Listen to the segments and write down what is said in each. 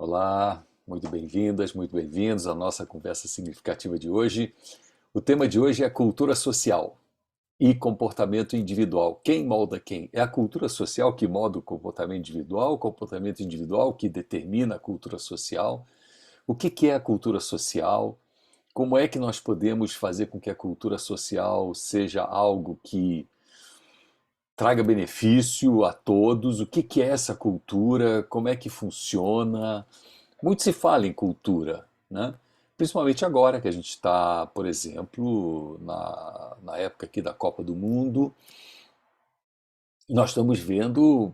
Olá, muito bem-vindas, muito bem-vindos à nossa conversa significativa de hoje. O tema de hoje é cultura social e comportamento individual. Quem molda quem? É a cultura social que molda o comportamento individual que determina a cultura social. O que é a cultura social? Como é que nós podemos fazer com que a cultura social seja algo que traga benefício a todos? O que é essa cultura? Como é que funciona? Muito se fala em cultura, né? Principalmente agora que a gente está, por exemplo, na época aqui da Copa do Mundo, nós estamos vendo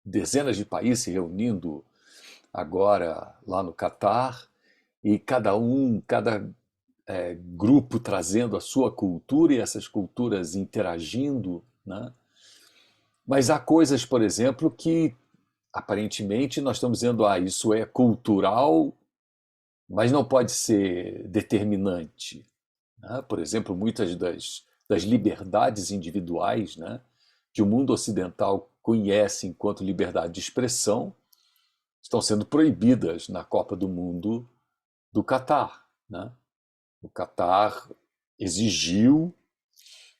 dezenas de países se reunindo agora lá no Catar e cada grupo trazendo a sua cultura e essas culturas interagindo, né? Mas há coisas, por exemplo, que aparentemente nós estamos dizendo, isso é cultural, mas não pode ser determinante, né? Por exemplo, muitas das liberdades individuais, né, que o mundo ocidental conhece enquanto liberdade de expressão estão sendo proibidas na Copa do Mundo do Catar, né? O Catar exigiu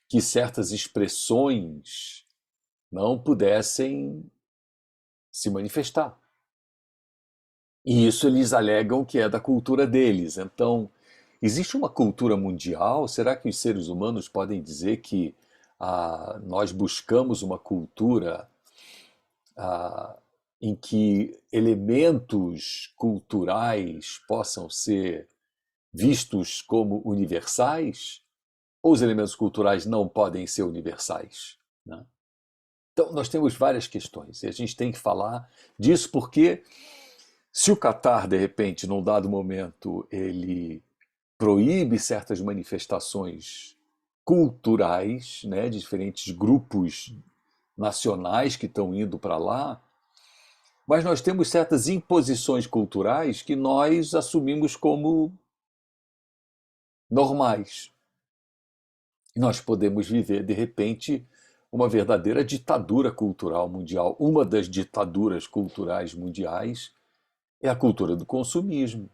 que certas expressões não pudessem se manifestar. E isso eles alegam que é da cultura deles. Então, existe uma cultura mundial? Será que os seres humanos podem dizer que nós buscamos uma cultura ah, em que elementos culturais possam ser vistos como universais? Ou os elementos culturais não podem ser universais, né? Então, nós temos várias questões e a gente tem que falar disso porque se o Catar, de repente, num dado momento, ele proíbe certas manifestações culturais, né, de diferentes grupos nacionais que estão indo para lá, mas nós temos certas imposições culturais que nós assumimos como normais. E nós podemos viver, de repente, uma verdadeira ditadura cultural mundial. Uma das ditaduras culturais mundiais é a cultura do consumismo.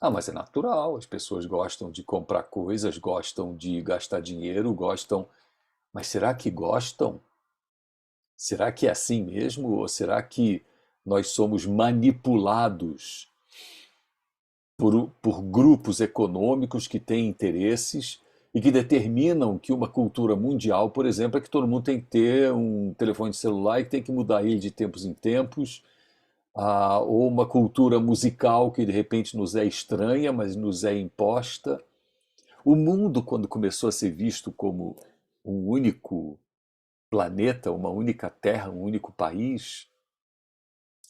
Mas é natural, as pessoas gostam de comprar coisas, gostam de gastar dinheiro, gostam. Mas será que gostam? Será que é assim mesmo? Ou será que nós somos manipulados por grupos econômicos que têm interesses e que determinam que uma cultura mundial, por exemplo, é que todo mundo tem que ter um telefone celular e tem que mudar ele de tempos em tempos, ou uma cultura musical que de repente nos é estranha, mas nos é imposta. O mundo, quando começou a ser visto como um único planeta, uma única terra, um único país,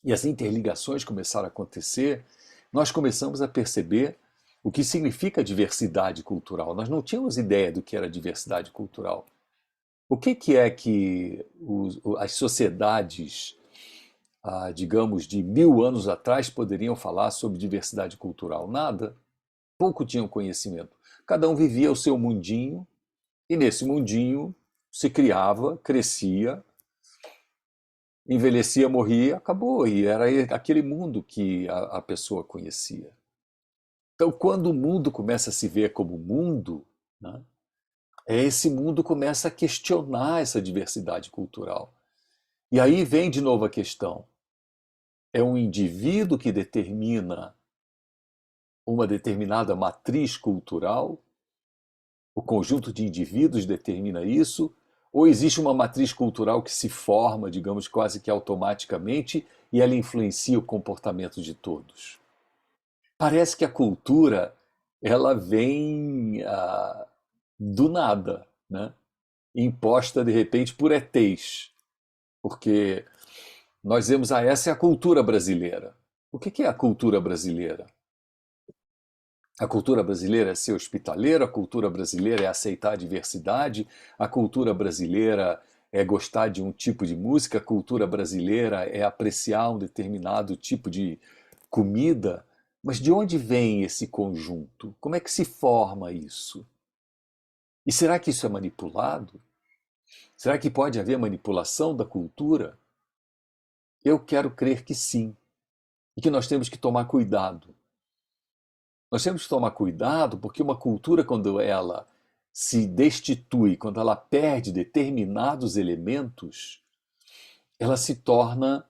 e as interligações começaram a acontecer, nós começamos a perceber o que significa diversidade cultural. Nós não tínhamos ideia do que era diversidade cultural. O que é que as sociedades, digamos, de 1000 anos atrás poderiam falar sobre diversidade cultural? Nada. Pouco tinham conhecimento. Cada um vivia o seu mundinho e nesse mundinho se criava, crescia, envelhecia, morria, acabou. E era aquele mundo que a pessoa conhecia. Então, quando o mundo começa a se ver como mundo, né, esse mundo começa a questionar essa diversidade cultural. E aí vem de novo a questão: é um indivíduo que determina uma determinada matriz cultural? O conjunto de indivíduos determina isso? Ou existe uma matriz cultural que se forma, digamos, quase que automaticamente e ela influencia o comportamento de todos? Parece que a cultura ela vem do nada, né? Imposta de repente por ETs, porque nós vemos, essa é a cultura brasileira. O que é a cultura brasileira? A cultura brasileira é ser hospitaleira, a cultura brasileira é aceitar a diversidade, a cultura brasileira é gostar de um tipo de música, a cultura brasileira é apreciar um determinado tipo de comida. Mas de onde vem esse conjunto? Como é que se forma isso? E será que isso é manipulado? Será que pode haver manipulação da cultura? Eu quero crer que sim. e que nós temos que tomar cuidado. Nós temos que tomar cuidado porque uma cultura, quando ela se destitui, quando ela perde determinados elementos, ela se torna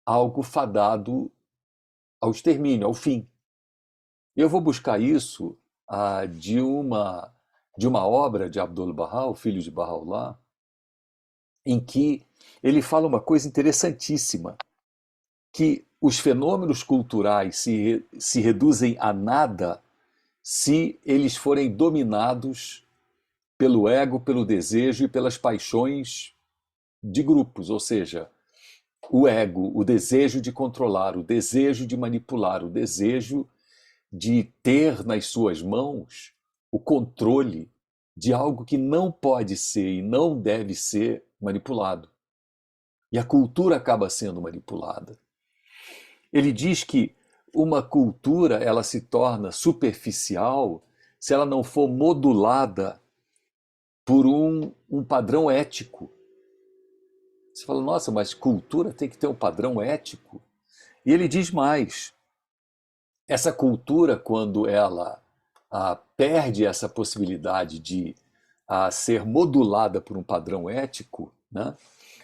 algo fadado ao extermínio, ao fim. Eu vou buscar isso de uma obra de Abdul-Bahá, o filho de Bahá'u'lláh, em que ele fala uma coisa interessantíssima, que os fenômenos culturais se reduzem a nada se eles forem dominados pelo ego, pelo desejo e pelas paixões de grupos, ou seja, o ego, o desejo de controlar, o desejo de manipular, o desejo de ter nas suas mãos o controle de algo que não pode ser e não deve ser manipulado. E a cultura acaba sendo manipulada. Ele diz que uma cultura ela se torna superficial se ela não for modulada por um padrão ético. Você fala, nossa, mas cultura tem que ter um padrão ético? E ele diz mais: essa cultura, quando ela perde essa possibilidade de ser modulada por um padrão ético, né,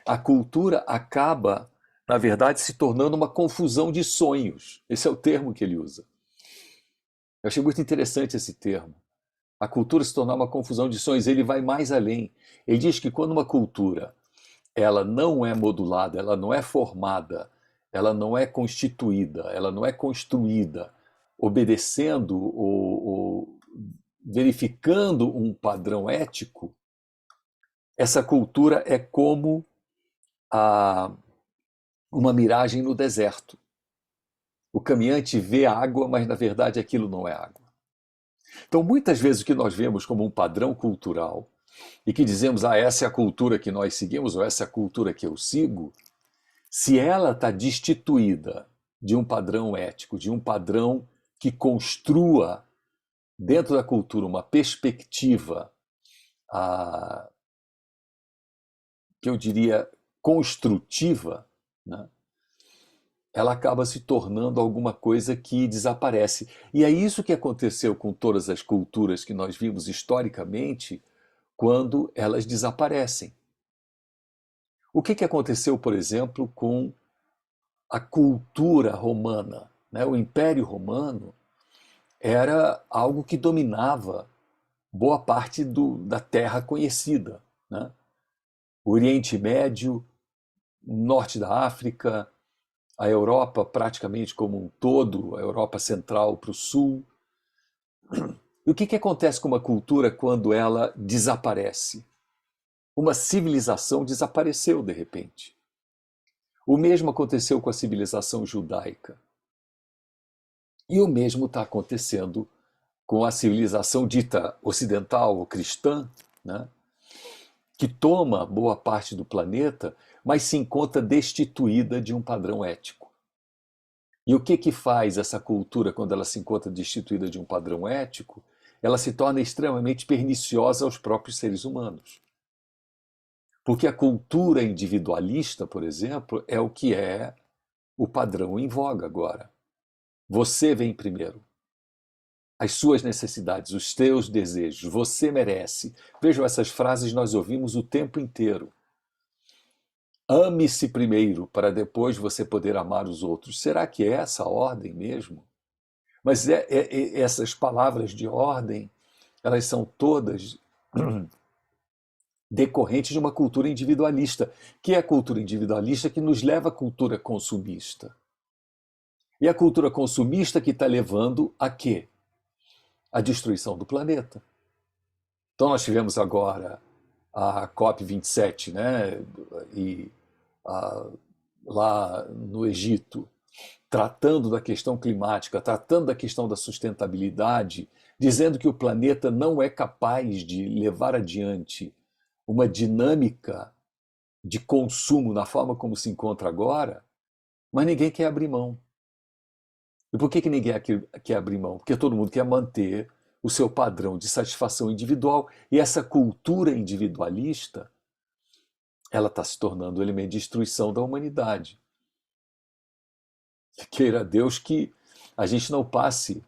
a cultura acaba, na verdade, se tornando uma confusão de sonhos. Esse é o termo que ele usa. Eu achei muito interessante esse termo. A cultura se tornar uma confusão de sonhos. Ele vai mais além. Ele diz que quando uma cultura ela não é modulada, ela não é formada, ela não é constituída, ela não é construída, obedecendo ou verificando um padrão ético, essa cultura é como a, uma miragem no deserto. O caminhante vê a água, mas na verdade aquilo não é água. Então, muitas vezes o que nós vemos como um padrão cultural e que dizemos, essa é a cultura que nós seguimos, ou essa é a cultura que eu sigo, se ela está destituída de um padrão ético, de um padrão que construa dentro da cultura uma perspectiva, que eu diria construtiva, né, ela acaba se tornando alguma coisa que desaparece. E é isso que aconteceu com todas as culturas que nós vimos historicamente quando elas desaparecem. O que aconteceu, por exemplo, com a cultura romana, né? O Império Romano era algo que dominava boa parte da terra conhecida, né? O Oriente Médio, norte da África, a Europa praticamente como um todo, a Europa Central para o Sul. E o que acontece com uma cultura quando ela desaparece? Uma civilização desapareceu de repente. O mesmo aconteceu com a civilização judaica. E o mesmo está acontecendo com a civilização dita ocidental ou cristã, né, que toma boa parte do planeta, mas se encontra destituída de um padrão ético. E o que faz essa cultura quando ela se encontra destituída de um padrão ético? Ela se torna extremamente perniciosa aos próprios seres humanos. Porque a cultura individualista, por exemplo, é o que é o padrão em voga agora. Você vem primeiro. As suas necessidades, os teus desejos, você merece. Vejam, essas frases nós ouvimos o tempo inteiro. Ame-se primeiro, para depois você poder amar os outros. Será que é essa a ordem mesmo? Mas essas palavras de ordem, elas são todas decorrentes de uma cultura individualista, que é a cultura individualista que nos leva à cultura consumista. E a cultura consumista que está levando a quê? A destruição do planeta. Então nós tivemos agora a COP27, né? E lá no Egito, tratando da questão climática, tratando da questão da sustentabilidade, dizendo que o planeta não é capaz de levar adiante uma dinâmica de consumo na forma como se encontra agora, mas ninguém quer abrir mão. E por que ninguém quer abrir mão? Porque todo mundo quer manter o seu padrão de satisfação individual. E essa cultura individualista, ela está se tornando um elemento de destruição da humanidade. Queira Deus que a gente não passe,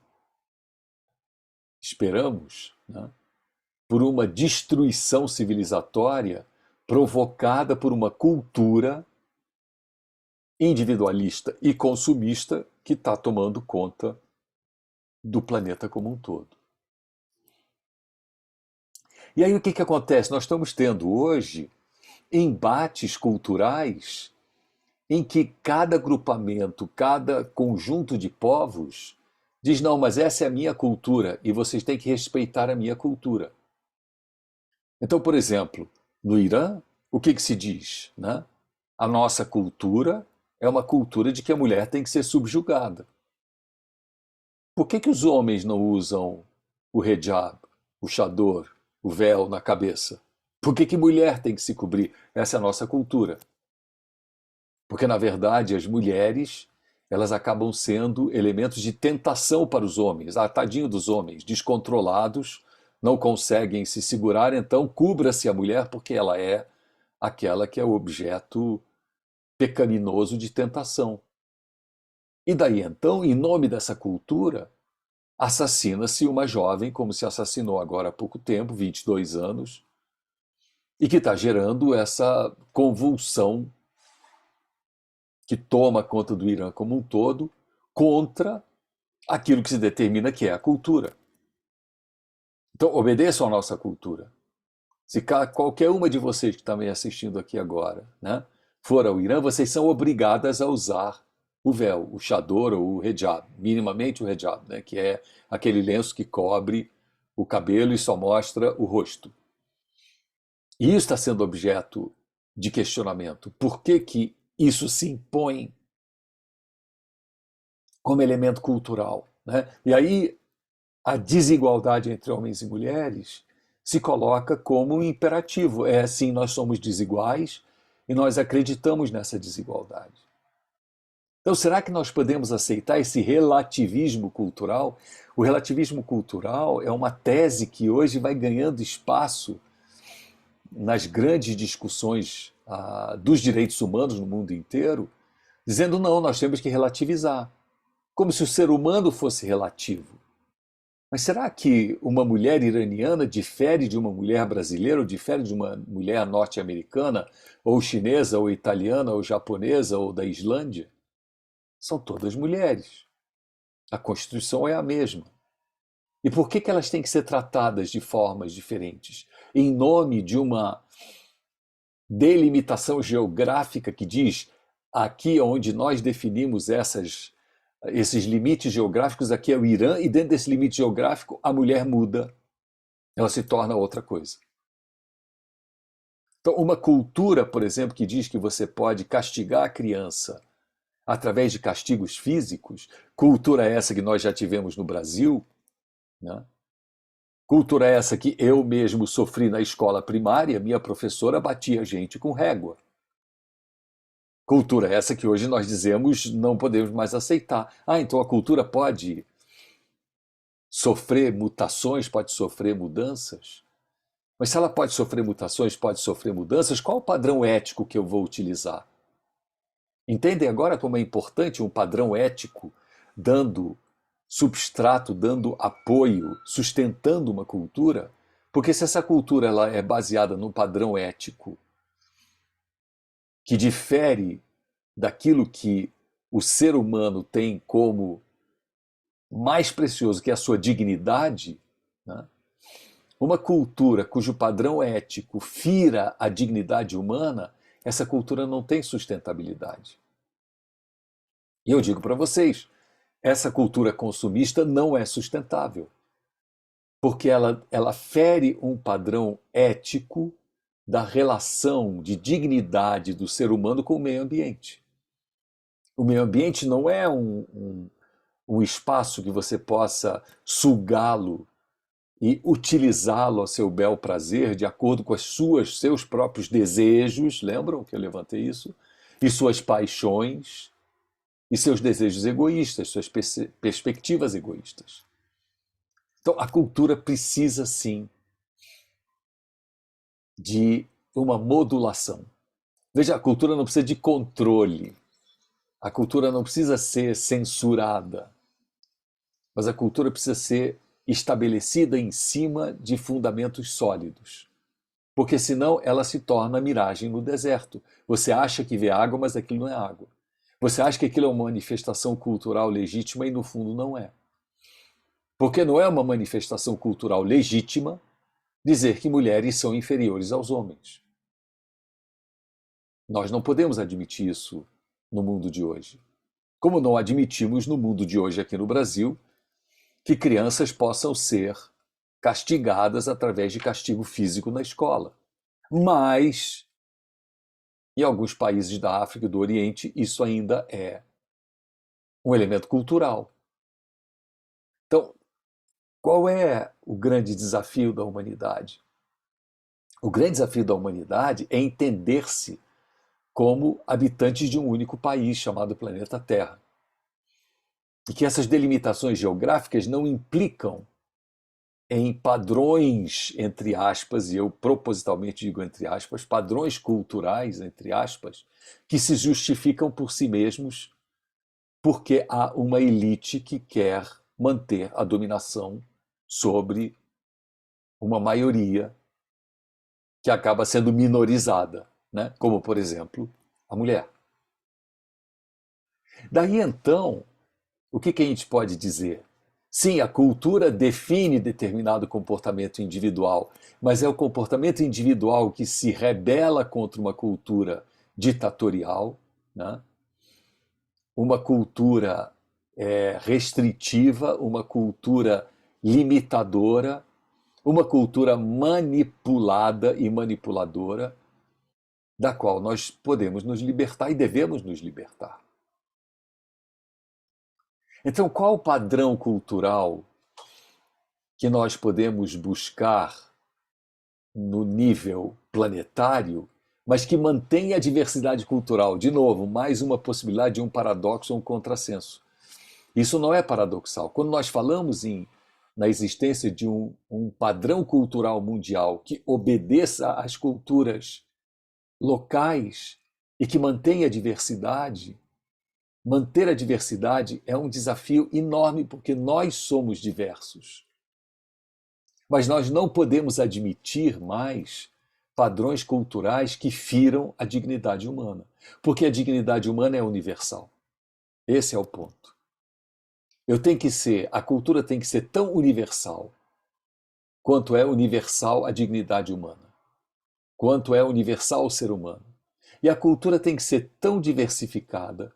esperamos, né, por uma destruição civilizatória provocada por uma cultura individualista e consumista que está tomando conta do planeta como um todo. E aí o que acontece? Nós estamos tendo hoje embates culturais em que cada agrupamento, cada conjunto de povos diz: não, mas essa é a minha cultura e vocês têm que respeitar a minha cultura. Então, por exemplo, no Irã, o que se diz, né? A nossa cultura é uma cultura de que a mulher tem que ser subjugada. Por que os homens não usam o hijab, o chador, o véu na cabeça? Por que mulher tem que se cobrir? Essa é a nossa cultura. Porque, na verdade, as mulheres, elas acabam sendo elementos de tentação para os homens. Ah, tadinho dos homens, descontrolados, não conseguem se segurar, então cubra-se a mulher porque ela é aquela que é o objeto pecaminoso de tentação. E daí então, em nome dessa cultura, assassina-se uma jovem, como se assassinou agora há pouco tempo, 22 anos, e que está gerando essa convulsão que toma conta do Irã como um todo, contra aquilo que se determina que é a cultura. Então, obedeçam à nossa cultura. Se qualquer uma de vocês que está me assistindo aqui agora, né, for ao Irã, vocês são obrigadas a usar o véu, o chador ou o hijab, minimamente o hijab, né, que é aquele lenço que cobre o cabelo e só mostra o rosto. E isso está sendo objeto de questionamento. Por que isso se impõe como elemento cultural, né? E aí a desigualdade entre homens e mulheres se coloca como um imperativo. É assim, nós somos desiguais e nós acreditamos nessa desigualdade. Então, será que nós podemos aceitar esse relativismo cultural? O relativismo cultural é uma tese que hoje vai ganhando espaço nas grandes discussões dos direitos humanos no mundo inteiro, dizendo não, nós temos que relativizar, como se o ser humano fosse relativo. Mas será que uma mulher iraniana difere de uma mulher brasileira, ou difere de uma mulher norte-americana, ou chinesa, ou italiana, ou japonesa, ou da Islândia? São todas mulheres. A Constituição é a mesma. E por que elas têm que ser tratadas de formas diferentes? Em nome de uma delimitação geográfica que diz aqui onde nós definimos esses limites geográficos, aqui é o Irã, e dentro desse limite geográfico a mulher muda, ela se torna outra coisa. Então, uma cultura, por exemplo, que diz que você pode castigar a criança através de castigos físicos, cultura essa que nós já tivemos no Brasil, né? Cultura essa que eu mesmo sofri na escola primária, minha professora batia a gente com régua. Cultura essa que hoje nós dizemos não podemos mais aceitar. Ah, então a cultura pode sofrer mutações, pode sofrer mudanças? Mas se ela pode sofrer mutações, pode sofrer mudanças, qual o padrão ético que eu vou utilizar? Entendem agora como é importante um padrão ético dando substrato, dando apoio, sustentando uma cultura? Porque se essa cultura ela é baseada num padrão ético que difere daquilo que o ser humano tem como mais precioso, que é a sua dignidade, né? Uma cultura cujo padrão ético fira a dignidade humana, essa cultura não tem sustentabilidade. E eu digo para vocês, essa cultura consumista não é sustentável, porque ela fere um padrão ético da relação de dignidade do ser humano com o meio ambiente. O meio ambiente não é um espaço que você possa sugá-lo e utilizá-lo ao seu bel prazer, de acordo com seus próprios desejos, lembram que eu levantei isso? E suas paixões, e seus desejos egoístas, suas perspectivas egoístas. Então, a cultura precisa, sim, de uma modulação. Veja, a cultura não precisa de controle. A cultura não precisa ser censurada, mas a cultura precisa ser estabelecida em cima de fundamentos sólidos. Porque senão ela se torna miragem no deserto. Você acha que vê água, mas aquilo não é água. Você acha que aquilo é uma manifestação cultural legítima e no fundo não é. Porque não é uma manifestação cultural legítima dizer que mulheres são inferiores aos homens. Nós não podemos admitir isso no mundo de hoje. Como não admitimos no mundo de hoje aqui no Brasil que crianças possam ser castigadas através de castigo físico na escola. Mas, em alguns países da África e do Oriente, isso ainda é um elemento cultural. Então, qual é o grande desafio da humanidade? O grande desafio da humanidade é entender-se como habitantes de um único país chamado planeta Terra. E que essas delimitações geográficas não implicam em padrões, entre aspas, e eu propositalmente digo entre aspas, padrões culturais, entre aspas, que se justificam por si mesmos porque há uma elite que quer manter a dominação sobre uma maioria que acaba sendo minorizada, né? Como, por exemplo, a mulher. Daí então, o que a gente pode dizer? Sim, a cultura define determinado comportamento individual, mas é o comportamento individual que se rebela contra uma cultura ditatorial, né? Uma cultura restritiva, uma cultura limitadora, uma cultura manipulada e manipuladora, da qual nós podemos nos libertar e devemos nos libertar. Então, qual o padrão cultural que nós podemos buscar no nível planetário, mas que mantenha a diversidade cultural? De novo, mais uma possibilidade de um paradoxo ou um contrassenso. Isso não é paradoxal. Quando nós falamos na existência de um padrão cultural mundial que obedeça às culturas locais e que mantenha a diversidade, manter a diversidade é um desafio enorme porque nós somos diversos. Mas nós não podemos admitir mais padrões culturais que firam a dignidade humana, porque a dignidade humana é universal. Esse é o ponto. A cultura tem que ser tão universal quanto é universal a dignidade humana, quanto é universal o ser humano. E a cultura tem que ser tão diversificada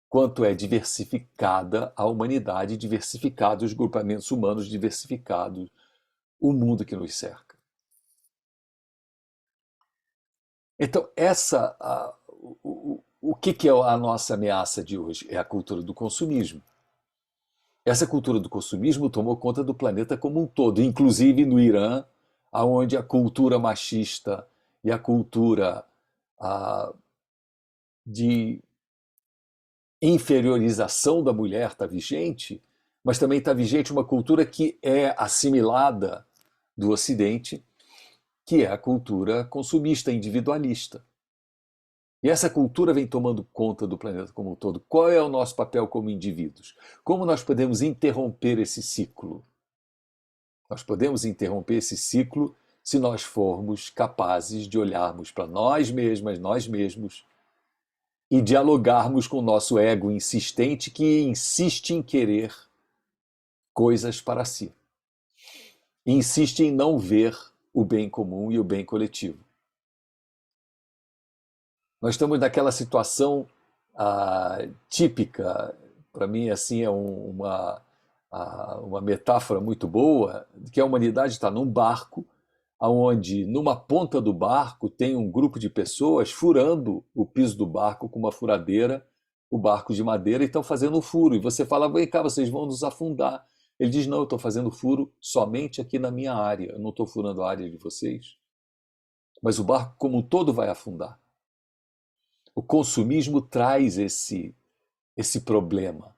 quanto é diversificada a humanidade, diversificados os grupamentos humanos, diversificados o mundo que nos cerca. Então, o que é a nossa ameaça de hoje? É a cultura do consumismo. Essa cultura do consumismo tomou conta do planeta como um todo, inclusive no Irã, onde a cultura machista e a cultura de inferiorização da mulher está vigente, mas também está vigente uma cultura que é assimilada do Ocidente, que é a cultura consumista, individualista. E essa cultura vem tomando conta do planeta como um todo. Qual é o nosso papel como indivíduos? Como nós podemos interromper esse ciclo? Nós podemos interromper esse ciclo se nós formos capazes de olharmos para nós mesmas, nós mesmos, e dialogarmos com o nosso ego insistente que insiste em querer coisas para si. Insiste em não ver o bem comum e o bem coletivo. Nós estamos naquela situação típica, para mim assim é uma metáfora muito boa, que a humanidade está num barco, onde numa ponta do barco tem um grupo de pessoas furando o piso do barco com uma furadeira, o barco de madeira, e estão fazendo um furo. E você fala, vem cá, vocês vão nos afundar. Ele diz, não, eu estou fazendo furo somente aqui na minha área, eu não estou furando a área de vocês. Mas o barco como um todo vai afundar. O consumismo traz esse problema.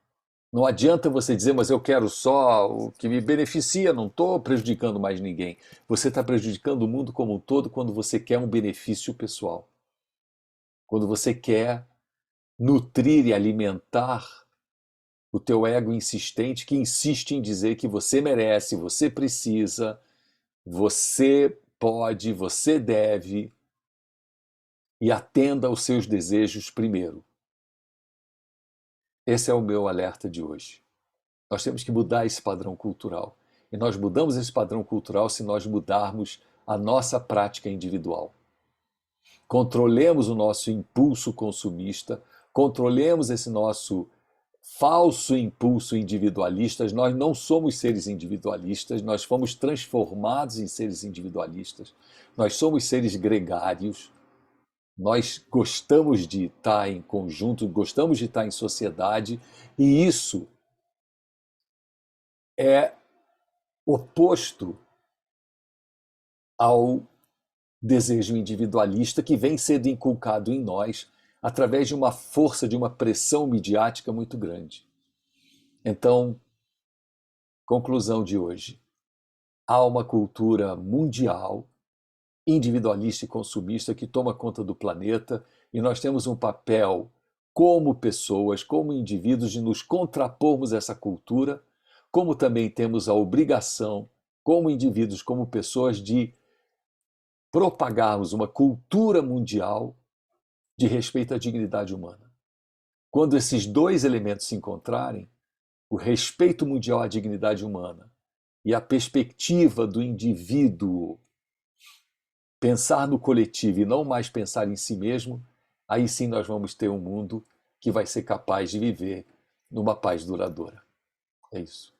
Não adianta você dizer, mas eu quero só o que me beneficia, não estou prejudicando mais ninguém. Você está prejudicando o mundo como um todo quando você quer um benefício pessoal. Quando você quer nutrir e alimentar o teu ego insistente que insiste em dizer que você merece, você precisa, você pode, você deve, e atenda aos seus desejos primeiro. Esse é o meu alerta de hoje. Nós temos que mudar esse padrão cultural. E nós mudamos esse padrão cultural se nós mudarmos a nossa prática individual. Controlemos o nosso impulso consumista, controlemos esse nosso falso impulso individualista. Nós não somos seres individualistas, nós fomos transformados em seres individualistas. Nós somos seres gregários. Nós gostamos de estar em conjunto, gostamos de estar em sociedade, e isso é oposto ao desejo individualista que vem sendo inculcado em nós através de uma força, de uma pressão midiática muito grande. Então, conclusão de hoje: há uma cultura mundial, individualista e consumista que toma conta do planeta, e nós temos um papel como pessoas, como indivíduos, de nos contrapormos a essa cultura, como também temos a obrigação, como indivíduos, como pessoas, de propagarmos uma cultura mundial de respeito à dignidade humana. Quando esses dois elementos se encontrarem, o respeito mundial à dignidade humana e a perspectiva do indivíduo pensar no coletivo e não mais pensar em si mesmo, aí sim nós vamos ter um mundo que vai ser capaz de viver numa paz duradoura. É isso.